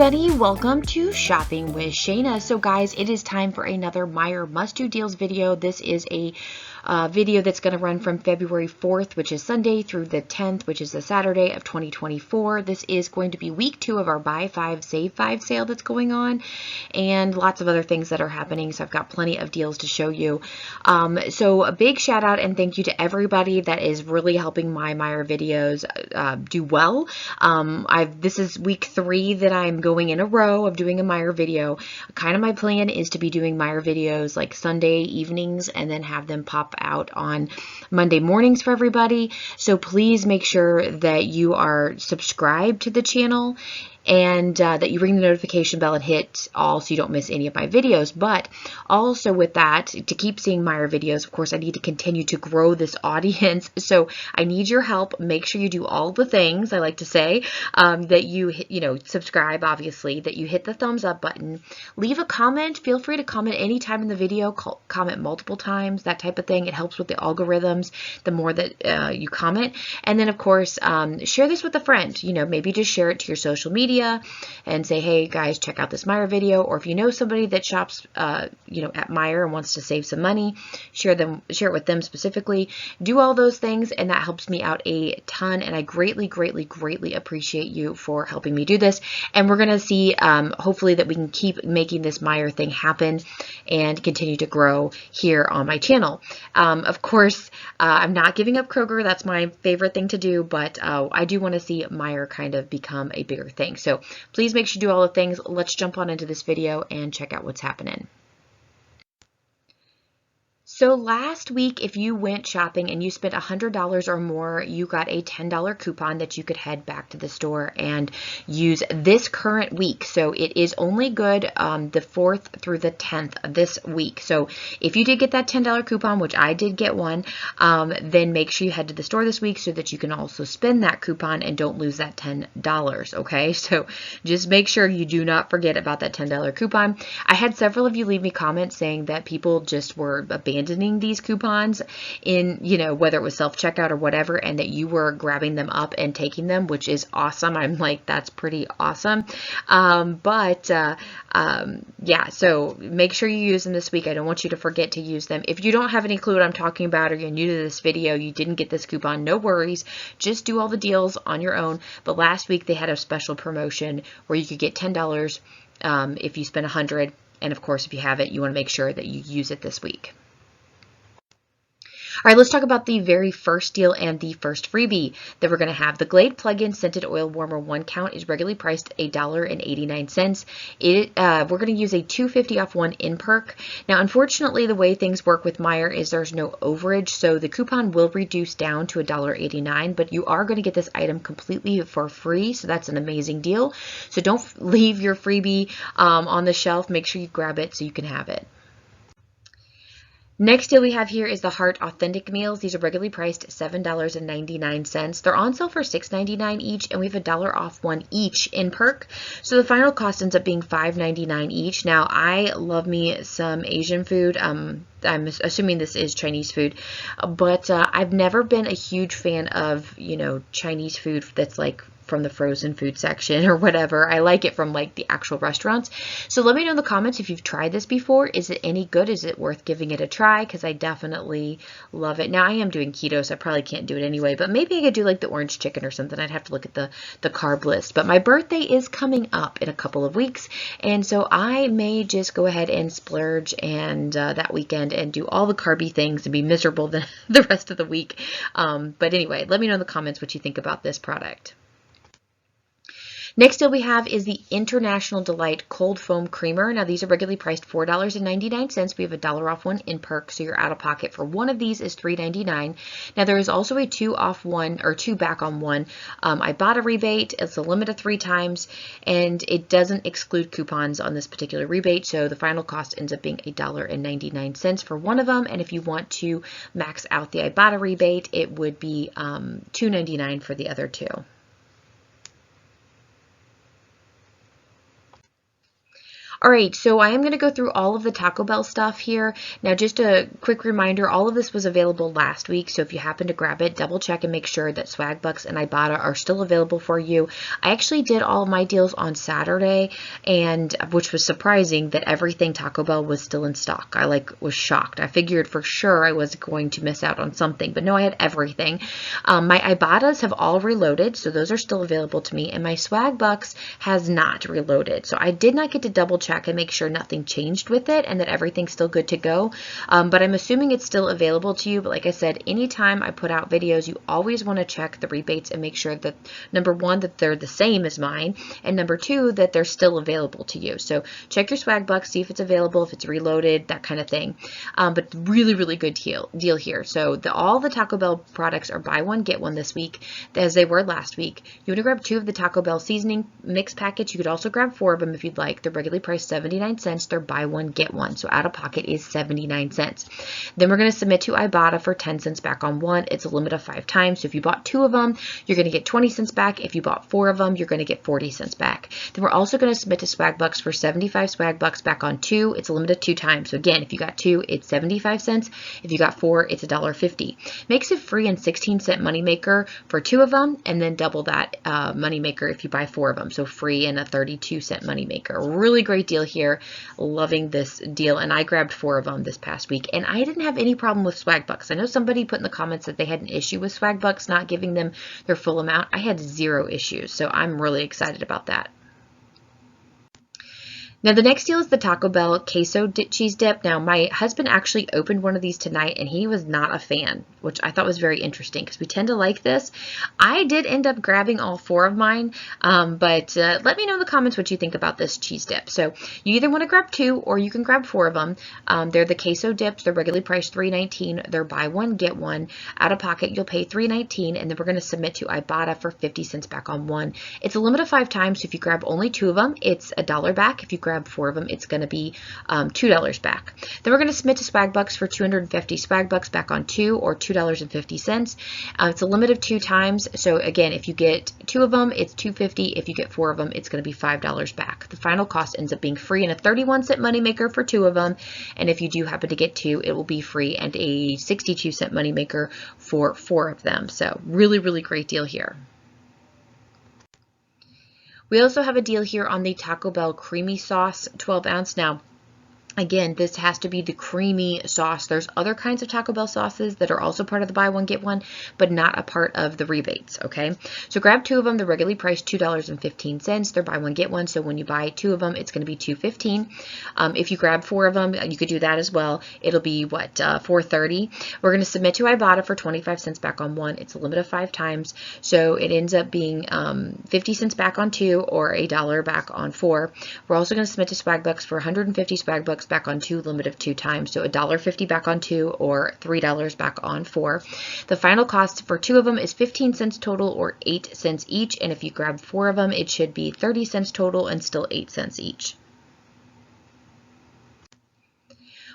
everybody, welcome to Shopping with Shana. So guys, it is time for another Meijer must-do deals video. This is a video that's going to run from February 4th, which is Sunday, through the 10th, which is the Saturday of 2024. This is going to be week 2 of our Buy 5, Save 5 sale that's going on, and lots of other things that are happening. So I've got plenty of deals to show you. So a big shout out and thank you to everybody that is really helping my Meijer videos do well. This is week 3 that I'm going in a row of doing a Meijer video. Kind of my plan is to be doing Meijer videos like Sunday evenings and then have them pop out on Monday mornings for everybody. So please make sure that you are subscribed to the channel and that you ring the notification bell and hit all so you don't miss any of my videos. But also with that, to keep seeing Meijer videos, of course, I need to continue to grow this audience. So I need your help. Make sure you do all the things I like to say, that you subscribe, obviously, that you hit the thumbs up button, leave a comment. Feel free to comment anytime in the video, comment multiple times, that type of thing. It helps with the algorithms the more that you comment. And then, of course, share this with a friend. Maybe just share it to your social media and say, hey guys, check out this Meijer video. Or if you know somebody that shops at Meijer and wants to save some money, share it with them specifically. Do all those things, and that helps me out a ton, and I greatly appreciate you for helping me do this. And we're gonna see hopefully that we can keep making this Meijer thing happen and continue to grow here on my channel. Of course, I'm not giving up Kroger. That's my favorite thing to do, but I do want to see Meijer kind of become a bigger thing. So please make sure you do all the things. Let's jump on into this video and check out what's happening. So last week, if you went shopping and you spent $100 or more, you got a $10 coupon that you could head back to the store and use this current week. So it is only good the 4th through the 10th of this week. So if you did get that $10 coupon, which I did get one, then make sure you head to the store this week so that you can also spend that coupon and don't lose that $10, okay? So just make sure you do not forget about that $10 coupon. I had several of you leave me comments saying that people just were abandoning these coupons in, whether it was self-checkout or whatever, and that you were grabbing them up and taking them, which is awesome. I'm like, that's pretty awesome. Yeah, so make sure you use them this week. I don't want you to forget to use them. If you don't have any clue what I'm talking about, or you're new to this video, you didn't get this coupon, no worries. Just do all the deals on your own. But last week they had a special promotion where you could get $10 if you spend $100. And of course, if you have it, you want to make sure that you use it this week. All right, let's talk about the very first deal and the first freebie that we're going to have. The Glade Plug-in Scented Oil Warmer 1 count is regularly priced $1.89. We're going to use a $2.50 off 1 in perk. Now, unfortunately, the way things work with Meijer is there's no overage, so the coupon will reduce down to $1.89, but you are going to get this item completely for free, so that's an amazing deal. So don't leave your freebie on the shelf. Make sure you grab it so you can have it. Next deal we have here is the Heart Authentic Meals. These are regularly priced $7.99. They're on sale for $6.99 each, and we have $1 off 1 each in perk. So the final cost ends up being $5.99 each. Now, I love me some Asian food. I'm assuming this is Chinese food, but I've never been a huge fan of, Chinese food that's like from the frozen food section or whatever. I like it from like the actual restaurants. So let me know in the comments if you've tried this before. Is it any good? Is it worth giving it a try? Because I definitely love it. Now I am doing keto, so I probably can't do it anyway, but maybe I could do like the orange chicken or something. I'd have to look at the carb list. But my birthday is coming up in a couple of weeks, and so I may just go ahead and splurge and that weekend and do all the carby things and be miserable the rest of the week. But anyway, let me know in the comments what you think about this product. Next deal we have is the International Delight Cold Foam Creamer. Now these are regularly priced $4.99. We have $1 off 1 in perk, so your out of pocket for one of these is $3.99. Now there is also a 2 off 1 or 2 back on 1 ibotta rebate. It's a limit of 3 times, and it doesn't exclude coupons on this particular rebate, so the final cost ends up being $1.99 for one of them. And if you want to max out the ibotta rebate, it would be $2.99 for the other 2. All right, so I am going to go through all of the Taco Bell stuff here. Now, just a quick reminder, all of this was available last week, so if you happen to grab it, double check and make sure that Swag Bucks and Ibotta are still available for you. I actually did all of my deals on Saturday, and which was surprising that everything Taco Bell was still in stock. I was shocked. I figured for sure I was going to miss out on something, but no, I had everything. My Ibottas have all reloaded, so those are still available to me, and my Swag Bucks has not reloaded. So I did not get to double check and make sure nothing changed with it and that everything's still good to go. But I'm assuming it's still available to you. But like I said, anytime I put out videos, you always want to check the rebates and make sure that, number one, that they're the same as mine, and number two, that they're still available to you. So check your Swag Bucks, see if it's available, if it's reloaded, that kind of thing. But really, really good deal here. So all the Taco Bell products are buy one, get one this week, as they were last week. You want to grab 2 of the Taco Bell seasoning mix packets. You could also grab 4 of them if you'd like. They're regularly priced 79 cents. They're buy one, get one. So out of pocket is 79 cents. Then we're going to submit to Ibotta for 10 cents back on one. It's a limit of 5 times. So if you bought 2 of them, you're going to get 20 cents back. If you bought 4 of them, you're going to get 40 cents back. Then we're also going to submit to Swag Bucks for 75 Swag Bucks back on 2. It's a limit of 2 times. So again, if you got 2, it's 75 cents. If you got 4, it's $1.50. Makes it free and 16-cent moneymaker for 2 of them, and then double that moneymaker if you buy 4 of them. So free and a 32-cent moneymaker. Really great deal here. Loving this deal, and I grabbed 4 of them this past week, and I didn't have any problem with Swag Bucks. I know somebody put in the comments that they had an issue with Swag Bucks not giving them their full amount. I had 0 issues, so I'm really excited about that. Now, the next deal is the Taco Bell queso cheese dip. Now, my husband actually opened one of these tonight, and he was not a fan, which I thought was very interesting because we tend to like this. I did end up grabbing all 4 of mine, but let me know in the comments what you think about this cheese dip. So you either want to grab 2 or you can grab 4 of them. They're the queso dips. They're regularly priced $3.19. They're buy one, get one. Out of pocket, you'll pay $3.19, and then we're going to submit to Ibotta for 50 cents back on one. It's a limit of 5 times, so if you grab only 2 of them, it's $1 back. If you grab 4 of them, it's going to be $2 back. Then we're going to submit to Swag Bucks for 250 Swag Bucks back on 2, or $2.50. It's a limit of 2 times. So again, if you get 2 of them, it's $2.50. If you get 4 of them, it's going to be $5 back. The final cost ends up being free and a 31-cent moneymaker for 2 of them. And if you do happen to get 2, it will be free and a 62-cent moneymaker for 4 of them. So really, really great deal here. We also have a deal here on the Taco Bell creamy sauce, 12 ounce. Now, again, this has to be the creamy sauce. There's other kinds of Taco Bell sauces that are also part of the buy one, get one, but not a part of the rebates, okay? So grab 2 of them. They're regularly priced $2.15. They're buy one, get one. So when you buy 2 of them, it's going to be $2.15. If you grab 4 of them, you could do that as well. It'll be, what, $4.30. We're going to submit to Ibotta for 25 cents back on 1. It's a limit of 5 times. So it ends up being 50 cents back on 2 or $1 back on 4. We're also going to submit to Swag Bucks for 150 Swag Bucks back on 2, limit of 2 times. So $1.50 back on 2 or $3 back on 4. The final cost for 2 of them is 15 cents total or 8 cents each. And if you grab 4 of them, it should be 30 cents total and still 8 cents each.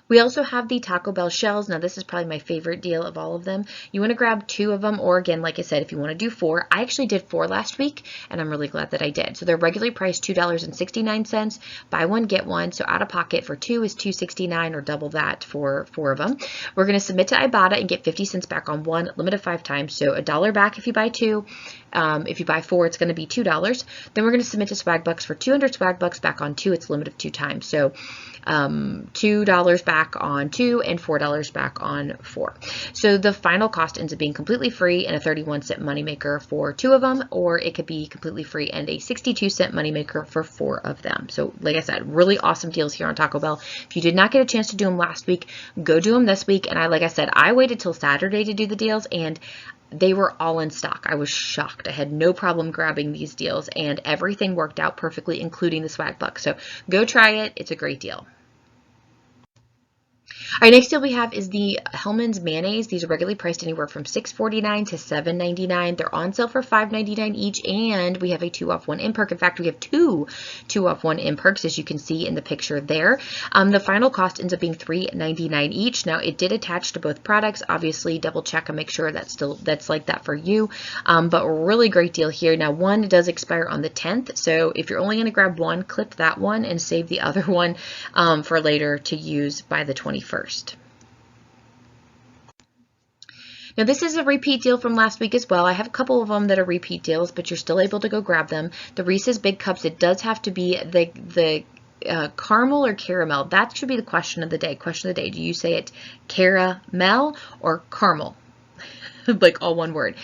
We also have the Taco Bell shells. Now, this is probably my favorite deal of all of them. You want to grab 2 of them, or again, like I said, if you want to do 4. I actually did 4 last week, and I'm really glad that I did. So they're regularly priced $2.69. Buy one, get one. So out of pocket for 2 is $2.69, or double that for 4 of them. We're going to submit to Ibotta and get 50 cents back on 1, limit of 5 times. So $1 back if you buy 2. If you buy 4, it's going to be $2. Then we're going to submit to Swag Bucks for 200 Swag Bucks back on 2. It's a limit of 2 times. So $2 back on 2 and $4 back on 4. So the final cost ends up being completely free and a 31-cent moneymaker for 2 of them, or it could be completely free and a 62-cent moneymaker for 4 of them. So like I said, really awesome deals here on Taco Bell. If you did not get a chance to do them last week, go do them this week. And like I said, I waited till Saturday to do the deals, and they were all in stock. I was shocked. I had no problem grabbing these deals, and everything worked out perfectly, including the Swag Bucks. So go try it. It's a great deal. All right, next deal we have is the Hellmann's mayonnaise. These are regularly priced anywhere from $6.49 to $7.99. They're on sale for $5.99 each, and we have a 2-off-1 in perk. In fact, we have two 2-off-1 in perks, as you can see in the picture there. The final cost ends up being $3.99 each. Now, it did attach to both products. Obviously, double check and make sure that's like that for you. But really great deal here. Now, one does expire on the 10th, so if you're only going to grab one, clip that one and save the other one for later to use by the 21st. Now, this is a repeat deal from last week as well. I have a couple of them that are repeat deals, but you're still able to go grab them. The Reese's Big Cups, it does have to be the caramel or caramel. That should be the question of the day. Question of the day. Do you say it caramel or caramel? Like all one word.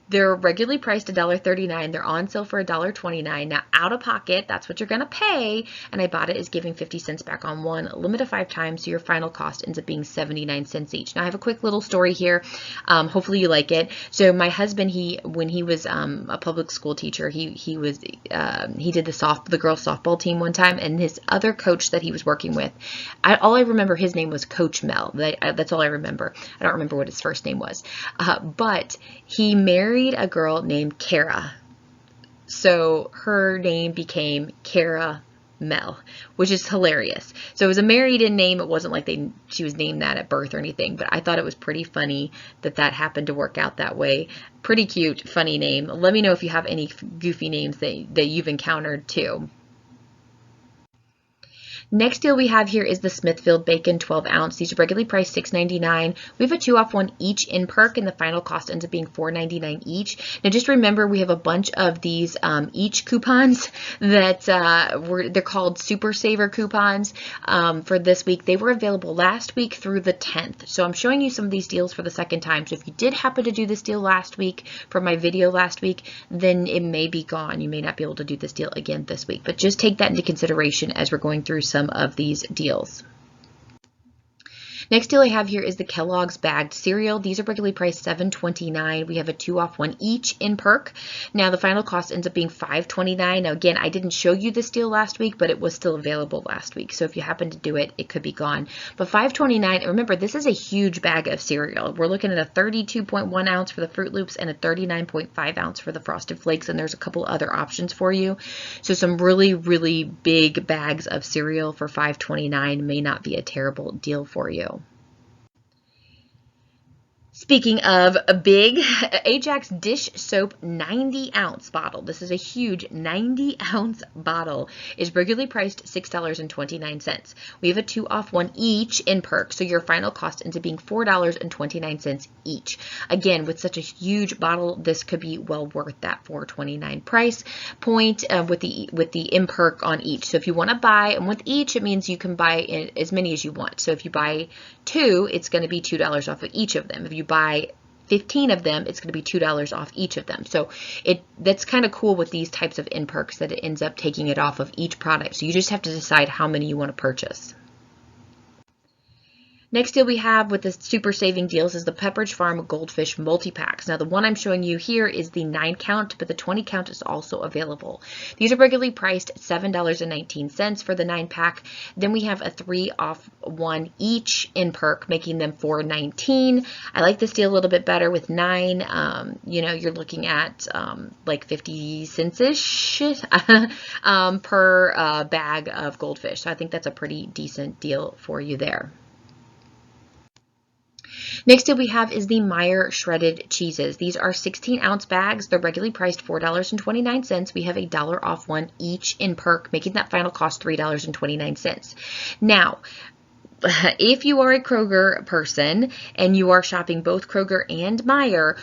They're regularly priced $1.39. They're on sale for $1.29. Now, out of pocket, that's what you're going to pay. And Ibotta is giving 50 cents back on one, limit of 5 times. So your final cost ends up being 79 cents each. Now, I have a quick little story here. Hopefully you like it. So my husband, when he was a public school teacher, he did the girls softball team one time, and his other coach that he was working with, all I remember his name was Coach Mel. That's all I remember. I don't remember what his first name was. But he married a girl named Kara. So her name became Kara Mel, which is hilarious. So it was a married-in name. It wasn't like she was named that at birth or anything, but I thought it was pretty funny that happened to work out that way. Pretty cute, funny name. Let me know if you have any goofy names that you've encountered too. Next deal we have here is the Smithfield Bacon 12 ounce. These are regularly priced $6.99. We have a 2-off-1 each in perk, and the final cost ends up being $4.99 each. Now just remember, we have a bunch of these each coupons that they're called Super Saver coupons for this week. They were available last week through the 10th. So I'm showing you some of these deals for the second time. So if you did happen to do this deal last week from my video last week, then it may be gone. You may not be able to do this deal again this week, but just take that into consideration as we're going through some of these deals. Next deal I have here is the Kellogg's bagged cereal. These are regularly priced $7.29. We have a 2-off-1 each in perk. Now the final cost ends up being $5.29. Now again, I didn't show you this deal last week, but it was still available last week. So if you happen to do it, it could be gone. But $5.29, remember, this is a huge bag of cereal. We're looking at a 32.1 ounce for the Fruit Loops and a 39.5 ounce for the Frosted Flakes, and there's a couple other options for you. So some really, really big bags of cereal for $5.29 may not be a terrible deal for you. Speaking of a big, Ajax dish soap 90 ounce bottle. This is a huge 90 ounce bottle. Is regularly priced $6.29. We have a 2-off-1 each in perk, so your final cost ends up being $4.29 each. Again, with such a huge bottle, this could be well worth that $4.29 price point with the in perk on each. So if you want to buy, and with each, it means you can buy as many as you want. So if you buy 2, it's going to be $2 off of each of them. If you buy 15 of them, it's going to be $2 off each of them. So that's kind of cool with these types of in perks, that it ends up taking it off of each product. So you just have to decide how many you want to purchase. Next deal we have with the super saving deals is the Pepperidge Farm Goldfish multi-packs. Now the one I'm showing you here is the 9 count, but the 20 count is also available. These are regularly priced $7.19 for the 9-pack. Then we have a 3-off-1 each in perk, making them $4.19. I like this deal a little bit better with 9. You know, you're looking at like 50 cents-ish per bag of goldfish. So I think that's a pretty decent deal for you there. Next deal we have is the Meijer shredded cheeses. These are 16-ounce bags. They're regularly priced $4.29. We have a $1 off one each in perk, making that final cost $3.29. Now, if you are a Kroger person and you are shopping both Kroger and Meijer,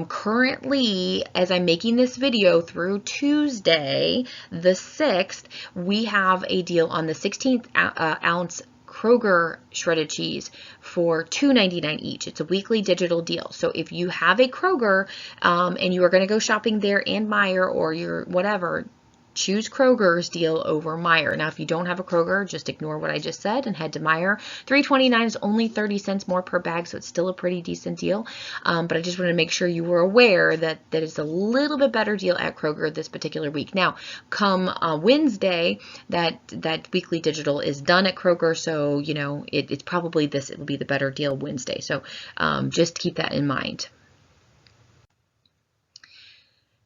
currently, as I'm making this video through Tuesday, the 6th, we have a deal on the 16th ounce Kroger shredded cheese for $2.99 each. It's a weekly digital deal. So if you have a Kroger and you are going to go shopping there and Meijer or your whatever, choose Kroger's deal over Meijer. Now, if you don't have a Kroger, just ignore what I just said and head to Meijer. $3.29 is only 30 cents more per bag, so it's still a pretty decent deal. But I just wanted to make sure you were aware that it's a little bit better deal at Kroger this particular week. Now, come Wednesday, that weekly digital is done at Kroger, so you know it's probably it will be the better deal Wednesday. So just keep that in mind.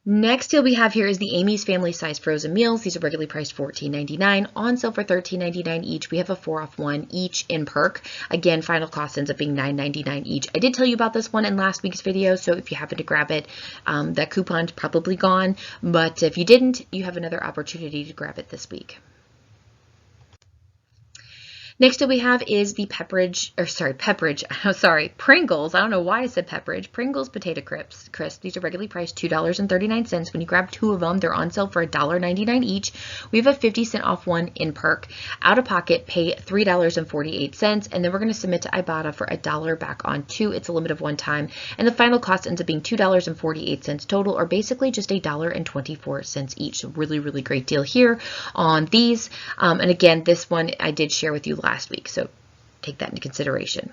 Next deal we have here is the Amy's Family Size Frozen Meals. These are regularly priced $14.99, on sale for $13.99 each. We have a 4-off-1 each in perk. Again, final cost ends up being $9.99 each. I did tell you about this one in last week's video, so if you happen to grab it, that coupon's probably gone. But if you didn't, you have another opportunity to grab it this week. Next up we have is the Pringles. I don't know why I said Pepperidge. Pringles potato crisps. These are regularly priced $2.39. When you grab 2 of them, they're on sale for $1.99 each. We have a 50-cent off one in perk. Out of pocket, pay $3.48, and then we're going to submit to Ibotta for $1 back on 2. It's a limit of 1 time, and the final cost ends up being $2.48 total, or basically just $1.24 each. So really, really great deal here on these. And again, this one I did share with you last week, so take that into consideration.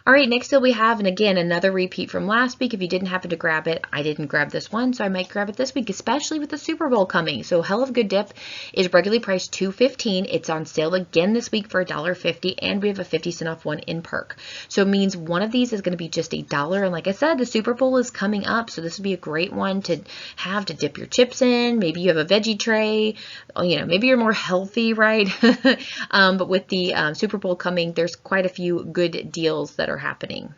All right, next deal we have, and again, another repeat from last week. If you didn't happen to grab it, I didn't grab this one, so I might grab it this week, especially with the Super Bowl coming. So Hell of Good Dip is regularly priced $2.15. It's on sale again this week for $1.50, and we have a 50-cent off one in perk. So it means one of these is going to be just $1. And like I said, the Super Bowl is coming up, so this would be a great one to have to dip your chips in. Maybe you have a veggie tray. You know, maybe you're more healthy, right? But with the Super Bowl coming, there's quite a few good deals that are happening.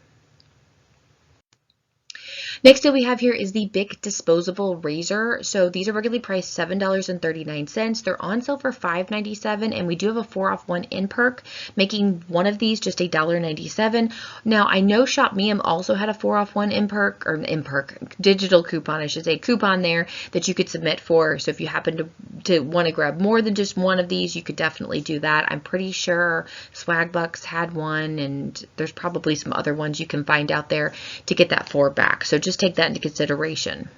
Next deal we have here is the Bic disposable razor. So these are regularly priced $7.39. They're on sale for $5.97, and we do have a 4-off-1 in perk, making one of these just $1.97. Now I know Shop Miam also had a 4-off-1 in perk digital coupon, I should say, coupon there that you could submit for. So if you happen to want to grab more than just one of these, you could definitely do that. I'm pretty sure Swagbucks had one, and there's probably some other ones you can find out there to get that 4 back. So just take that into consideration.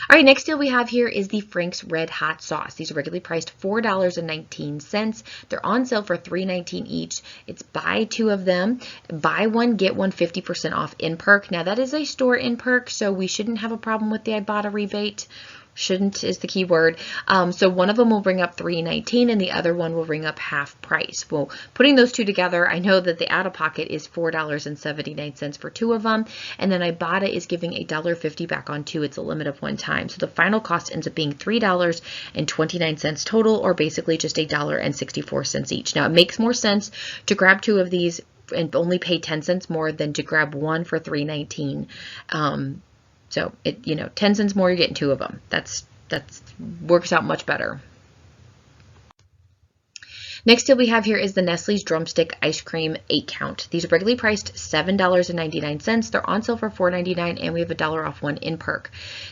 All right, next deal we have here is the Frank's Red Hot Sauce. These are regularly priced $4.19. They're on sale for $3.19 each. It's buy 2 of them. Buy 1, get 1 50% off in perk. Now that is a store in perk, so we shouldn't have a problem with the Ibotta rebate. Shouldn't is the key word. So one of them will bring up $3.19 and the other one will bring up half price. Well, putting those two together, I know that the out-of-pocket is $4.79 for 2 of them, and then Ibotta is giving $1.50 back on 2. It's a limit of 1 time. So the final cost ends up being $3.29 total, or basically just $1.64 each. Now it makes more sense to grab 2 of these and only pay 10 cents more than to grab one for $3.19. So it, 10 cents more, you're getting 2 of them. That's works out much better. Next deal we have here is the Nestle's Drumstick Ice Cream 8-count. These are regularly priced $7.99. They're on sale for $4.99, and we have $1 off one in perk.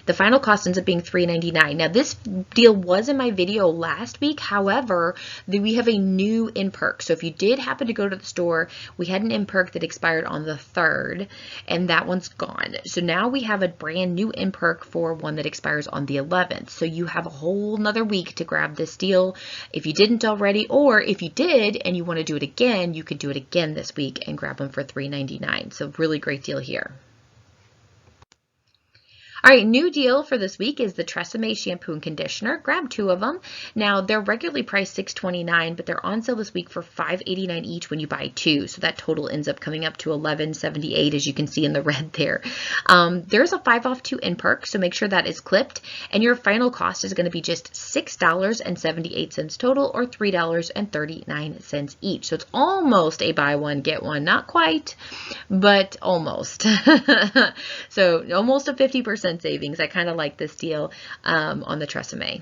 The final cost ends up being $3.99. Now this deal was in my video last week. However, we have a new in perk. So if you did happen to go to the store, we had an in perk that expired on the 3rd, and that one's gone. So now we have a brand new in perk for one that expires on the 11th. So you have a whole nother week to grab this deal if you didn't already, or if you did and you want to do it again, you could do it again this week and grab them for $3.99. So really great deal here. All right, new deal for this week is the Tresemme shampoo and conditioner. Grab 2 of them. Now, they're regularly priced $6.29, but they're on sale this week for $5.89 each when you buy 2. So that total ends up coming up to $11.78, as you can see in the red there. There's a 5-off-2 in perk, so make sure that is clipped. And your final cost is going to be just $6.78 total, or $3.39 each. So it's almost a buy one, get one. Not quite, but almost. So almost a 50% savings. I kind of like this deal on the Tresemme.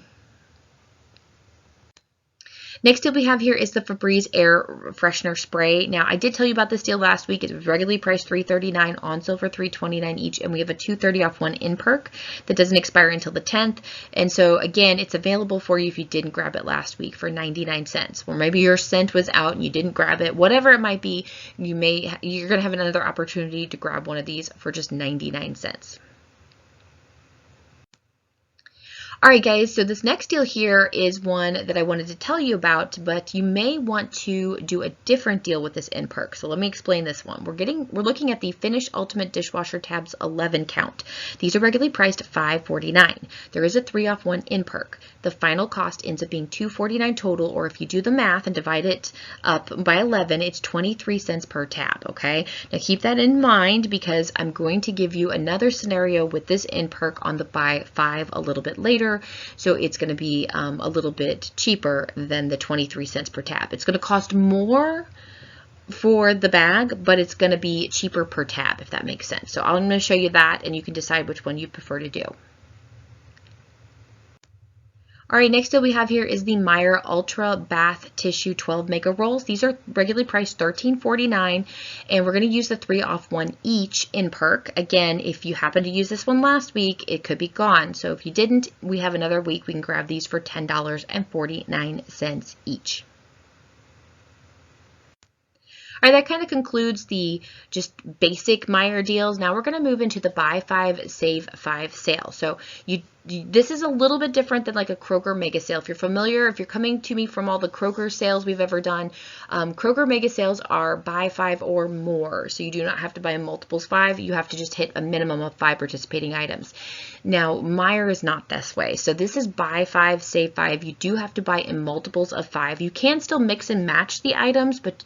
Next deal we have here is the Febreze Air Freshener Spray. Now, I did tell you about this deal last week. It was regularly priced $3.39, on sale for $3.29 each, and we have a $2.30 off one in perk that doesn't expire until the 10th. And so, again, it's available for you if you didn't grab it last week for 99 cents. Or maybe your scent was out and you didn't grab it. Whatever it might be, you're going to have another opportunity to grab one of these for just 99 cents. All right, guys, so this next deal here is one that I wanted to tell you about, but you may want to do a different deal with this in perk. So let me explain this one. We're looking at the Finish Ultimate Dishwasher Tabs 11 count. These are regularly priced $5.49. There is a 3-off-1 in perk. The final cost ends up being $2.49 total, or if you do the math and divide it up by 11, it's 23 cents per tab, okay? Now keep that in mind because I'm going to give you another scenario with this in perk on the buy 5 a little bit later. So it's going to be a little bit cheaper than the 23 cents per tab. It's going to cost more for the bag, but it's going to be cheaper per tab, if that makes sense. So I'm going to show you that, and you can decide which one you prefer to do. All right, next deal we have here is the Meijer Ultra Bath Tissue 12 Mega Rolls. These are regularly priced $13.49, and we're going to use the 3-off-1 each in perk. Again, if you happen to use this one last week, it could be gone. So if you didn't, we have another week. We can grab these for $10.49 each. All right, that kind of concludes the just basic Meijer deals. Now we're going to move into the buy 5, save 5 sale. So this is a little bit different than like a Kroger mega sale. If you're familiar, if you're coming to me from all the Kroger sales we've ever done, Kroger mega sales are buy 5 or more. So you do not have to buy a multiples 5. You have to just hit a minimum of 5 participating items. Now Meijer is not this way. So this is buy 5, save 5. You do have to buy in multiples of 5. You can still mix and match the items, but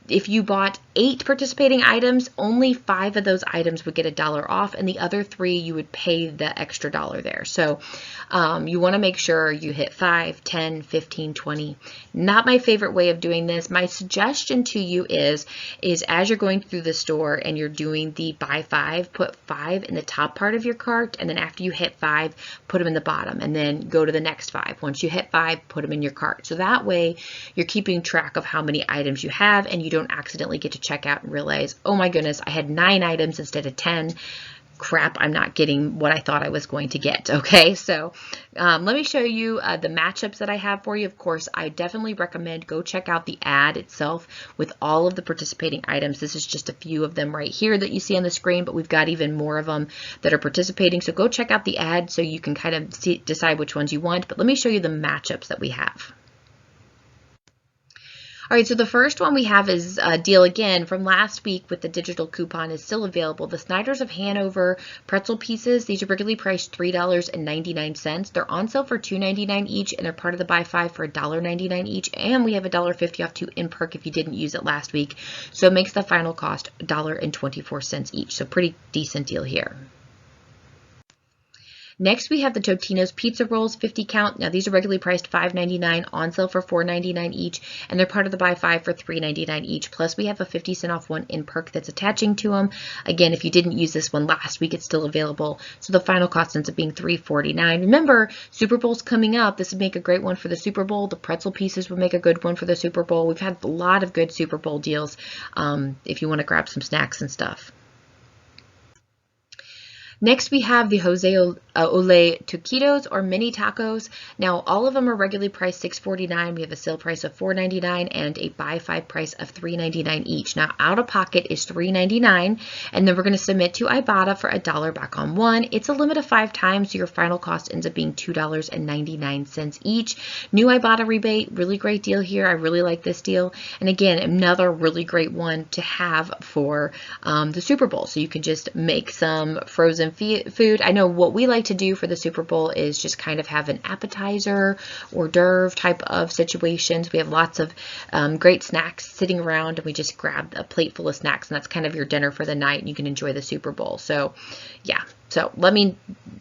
if you bought 8 participating items, only 5 of those items would get $1 off, and the other 3 you would pay the extra $1 there. So you want to make sure you hit 5, 10, 15, 20. Not my favorite way of doing this. My suggestion to you is as you're going through the store and you're doing the buy 5, put 5 in the top part of your cart, and then after you hit 5, put them in the bottom, and then go to the next 5. Once you hit 5, put them in your cart. So that way you're keeping track of how many items you have, and you don't accidentally get to check out and realize, oh my goodness, I had 9 items instead of 10. Crap, I'm not getting what I thought I was going to get. Okay, so let me show you the matchups that I have for you. Of course, I definitely recommend go check out the ad itself with all of the participating items. This is just a few of them right here that you see on the screen, but we've got even more of them that are participating. So go check out the ad so you can kind of decide which ones you want. But let me show you the matchups that we have. All right, so the first one we have is a deal again from last week with the digital coupon is still available. The Snyder's of Hanover pretzel pieces, these are regularly priced $3.99. They're on sale for $2.99 each, and they're part of the buy 5 for $1.99 each, and we have $1.50 off 2 in perk if you didn't use it last week. So it makes the final cost $1.24 each, so pretty decent deal here. Next, we have the Totino's Pizza Rolls 50 count. Now, these are regularly priced $5.99, on sale for $4.99 each, and they're part of the buy 5 for $3.99 each. Plus, we have a 50 cent off 1 in perk that's attaching to them. Again, if you didn't use this one last week, it's still available. So the final cost ends up being $3.49. Remember, Super Bowl's coming up. This would make a great one for the Super Bowl. The pretzel pieces would make a good one for the Super Bowl. We've had a lot of good Super Bowl deals if you want to grab some snacks and stuff. Next, we have the Jose Ole Taquitos or mini tacos. Now, all of them are regularly priced $6.49. We have a sale price of $4.99 and a buy 5 price of $3.99 each. Now, out of pocket is $3.99, and then we're going to submit to Ibotta for $1 back on 1. It's a limit of 5 times, so your final cost ends up being $2.99 each. New Ibotta rebate, really great deal here. I really like this deal. And again, another really great one to have for the Super Bowl. So you can just make some frozen food. I know what we like to do for the Super Bowl is just kind of have an appetizer hors d'oeuvre type of situations. We have lots of great snacks sitting around, and we just grab a plate full of snacks, and that's kind of your dinner for the night, and you can enjoy the Super Bowl. So yeah, so let me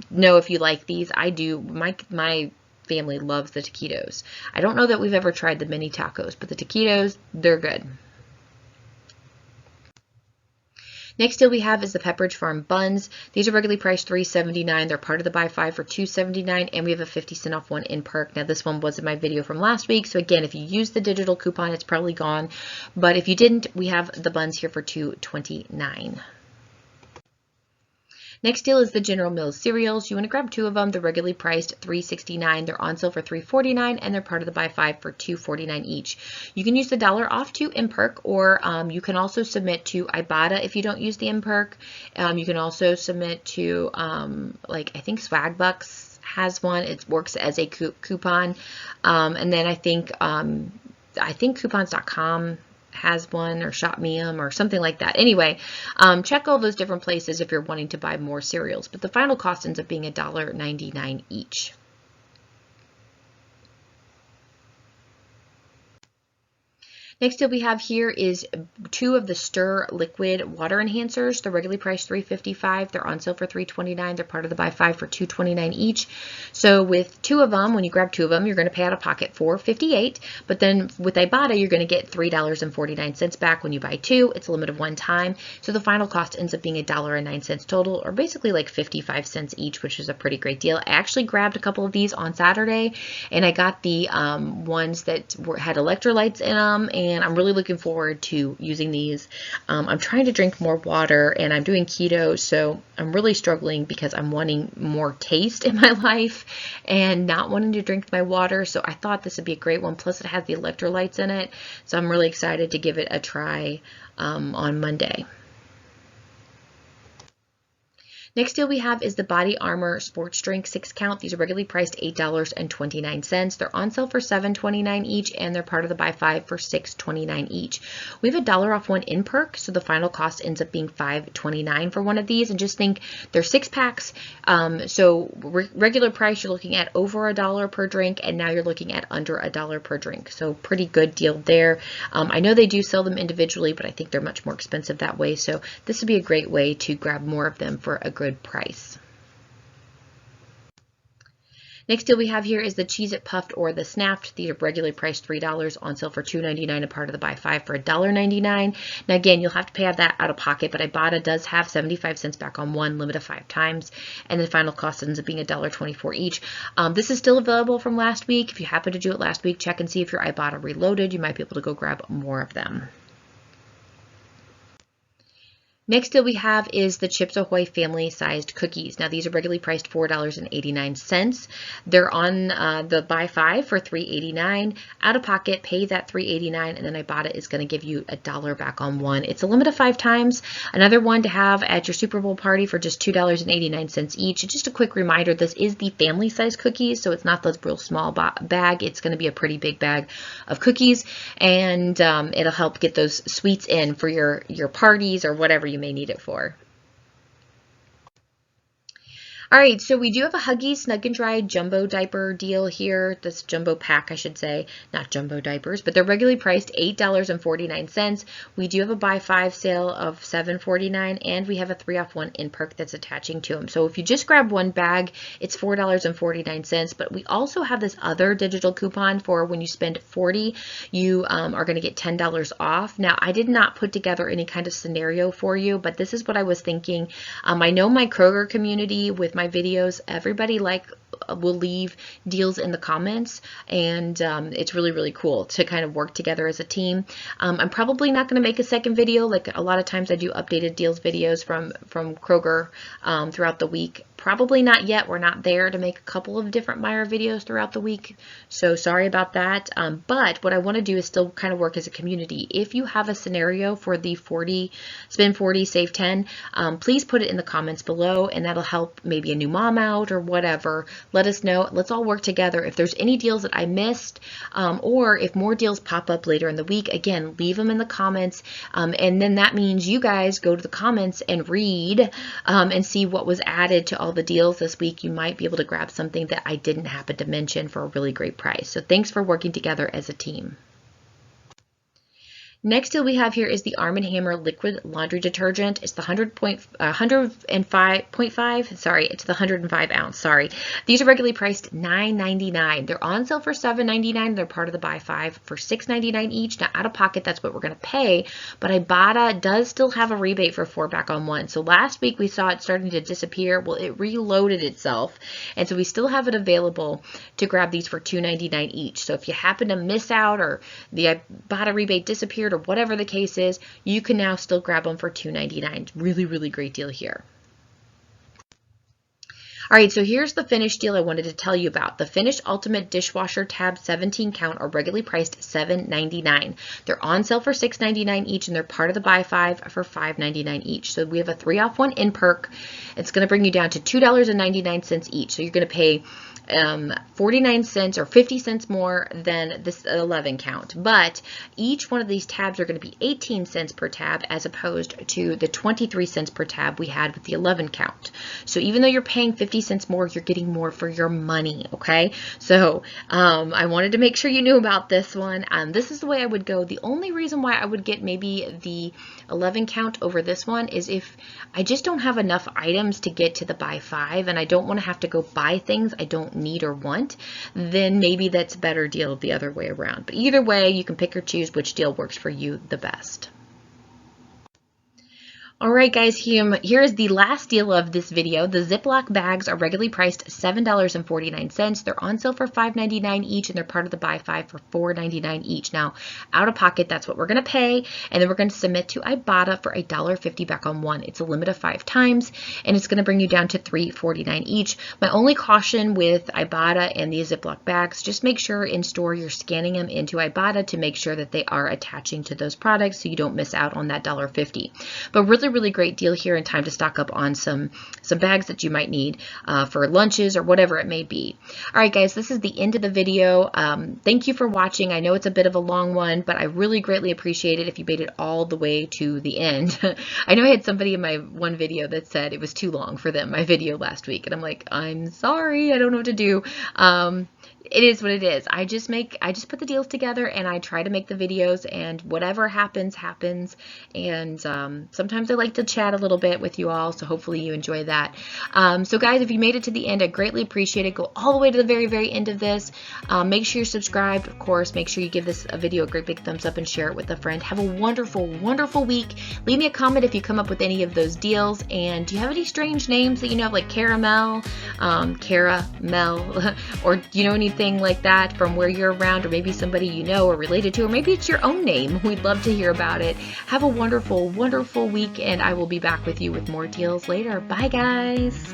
know if you like these. I do. My family loves the taquitos. I don't know that we've ever tried the mini tacos, but the taquitos, they're good. Next deal we have is the Pepperidge Farm buns. These are regularly priced $3.79. They're part of the buy 5 for $2.79, and we have a 50 cent off 1 in perk. Now, this one was in my video from last week, so again, if you use the digital coupon, it's probably gone, but if you didn't, we have the buns here for $2.29. Next deal is the General Mills cereals. You want to grab 2 of them. They're regularly priced $3.69. They're on sale for $3.49, and they're part of the buy 5 for $2.49 each. You can use the $1 off 2 in perk, or you can also submit to Ibotta if you don't use the in perk. You can also submit to like I think Swag Bucks has one. It works as a coupon. And then I think coupons.com has one, or ShopMeum or something like that. Anyway, check all those different places if you're wanting to buy more cereals. But the final cost ends up being $1.99 each. Next deal we have here is 2 of the Stir liquid water enhancers. They're regularly priced $3.55. They're on sale for $3.29. They're part of the buy 5 for $2.29 each. So with 2 of them, when you grab 2 of them, you're going to pay out of pocket $4.58. But then with Ibotta, you're going to get $3.49 back when you buy 2. It's a limit of 1 time. So the final cost ends up being $1.09 total, or basically like 55 cents each, which is a pretty great deal. I actually grabbed a couple of these on Saturday, and I got the ones that had electrolytes in them, and I'm really looking forward to using these. I'm trying to drink more water, and I'm doing keto, so I'm really struggling because I'm wanting more taste in my life and not wanting to drink my water. So I thought this would be a great one. Plus it has the electrolytes in it, so I'm really excited to give it a try on Monday. Next deal we have is the Body Armor Sports Drink 6 count. These are regularly priced $8.29. They're on sale for $7.29 each, and they're part of the buy 5 for $6.29 each. We have $1 off one in perk, so the final cost ends up being $5.29 for one of these. And just think, they're 6 packs. So regular price, you're looking at over $1 per drink, and now you're looking at under $1 per drink. So pretty good deal there. I know they do sell them individually, but I think they're much more expensive that way. So this would be a great way to grab more of them for a good price. Next deal we have here is the Cheez-It Puffed or the Snapped. These are regularly priced $3, on sale for $2.99, a part of the buy 5 for $1.99. Now again, you'll have to pay that out of pocket, but Ibotta does have 75 cents back on one, limit of 5 times, and the final cost ends up being $1.24 each. This is still available from last week. If you happen to do it last week, check and see if your Ibotta reloaded. You might be able to go grab more of them. Next deal we have is the Chips Ahoy family-sized cookies. Now these are regularly priced $4.89. They're on the buy 5 for $3.89. Out of pocket, pay that $3.89, and then Ibotta is going to give you $1 back on one. It's a limit of 5 times. Another one to have at your Super Bowl party for just $2.89 each. Just a quick reminder, this is the family-sized cookies, so it's not the real small bag. It's going to be a pretty big bag of cookies, and it'll help get those sweets in for your parties or whatever you may need it for. All right, so we do have a Huggies Snug and Dry jumbo diaper deal here. This jumbo pack, I should say, not jumbo diapers, but they're regularly priced $8.49. We do have a buy 5 sale of $7.49, and we have a 3 off 1 in perk that's attaching to them. So if you just grab one bag, it's $4.49, but we also have this other digital coupon for when you spend $40, you are going to get $10 off. Now, I did not put together any kind of scenario for you, but this is what I was thinking. I know my Kroger community with my videos, everybody will leave deals in the comments, and it's really cool to kind of work together as a team. I'm probably not going to make a second video. Like a lot of times I do updated deals videos from Kroger throughout the week. Probably not yet. We're not there to make a couple of different Meijer videos throughout the week, so sorry about that. But what I want to do is still kind of work as a community. If you have a scenario for the spend 40, save 10, please put it in the comments below, and that'll help maybe a new mom out or whatever. Let us know. Let's all work together. If there's any deals that I missed, or if more deals pop up later in the week, again, leave them in the comments, and then that means you guys go to the comments and read and see what was added to all the deals this week. You might be able to grab something that I didn't happen to mention for a really great price. So thanks for working together as a team. Next deal we have here is the Arm & Hammer liquid laundry detergent. It's the 105.5, sorry, it's the 105 ounce, sorry. These are regularly priced $9.99. They're on sale for $7.99. They're part of the buy 5 for $6.99 each. Now out of pocket, that's what we're going to pay, but Ibotta does still have a rebate for 4 back on 1. So last week we saw it starting to disappear. Well, it reloaded itself, and so we still have it available to grab these for $2.99 each. So if you happen to miss out or the Ibotta rebate disappeared or whatever the case is, you can now still grab them for $2.99. Really great deal here. All right, so here's the Finish deal I wanted to tell you about. The Finish Ultimate Dishwasher Tab 17 count are regularly priced $7.99. They're on sale for $6.99 each, and they're part of the buy 5 for $5.99 each. So we have a 3-off-1 in perk. It's going to bring you down to $2.99 each. So you're going to pay 49 cents or 50 cents more than this 11 count, but each one of these tabs are going to be 18 cents per tab as opposed to the 23 cents per tab we had with the 11 count. So even though you're paying 50 cents more, you're getting more for your money. Okay, so I wanted to make sure you knew about this one. This is the way I would go. The only reason why I would get maybe the 11 count over this one is if I just don't have enough items to get to the buy 5 and I don't want to have to go buy things I don't need or want, then maybe that's a better deal the other way around. But either way, you can pick or choose which deal works for you the best. All right, guys, here is the last deal of this video. The Ziploc bags are regularly priced $7.49. They're on sale for $5.99 each, and they're part of the buy 5 for $4.99 each. Now, out of pocket, that's what we're going to pay, and then we're going to submit to Ibotta for $1.50 back on one. It's a limit of 5 times, and it's going to bring you down to $3.49 each. My only caution with Ibotta and the Ziploc bags, just make sure in store you're scanning them into Ibotta to make sure that they are attaching to those products so you don't miss out on that $1.50. But really great deal here in time to stock up on some bags that you might need for lunches or whatever it may be. All right, guys, this is the end of the video. Thank you for watching. I know it's a bit of a long one, but I really greatly appreciate it if you made it all the way to the end. I know I had somebody in my one video that said it was too long for them, my video last week, and I'm like, I'm sorry, I don't know what to do. It is what it is. I just put the deals together and I try to make the videos, and whatever happens, happens. And sometimes I like to chat a little bit with you all, so hopefully you enjoy that. So guys, if you made it to the end, I greatly appreciate it. Go all the way to the very, very end of this. Make sure you're subscribed, of course. Make sure you give this video a great big thumbs up and share it with a friend. Have a wonderful, wonderful week. Leave me a comment if you come up with any of those deals. And do you have any strange names that you know, like Caramel, or do you know anything like that from where you're around, or maybe somebody you know or related to, or maybe it's your own name? We'd love to hear about it. Have a wonderful, wonderful week, and I will be back with you with more deals later. Bye, guys.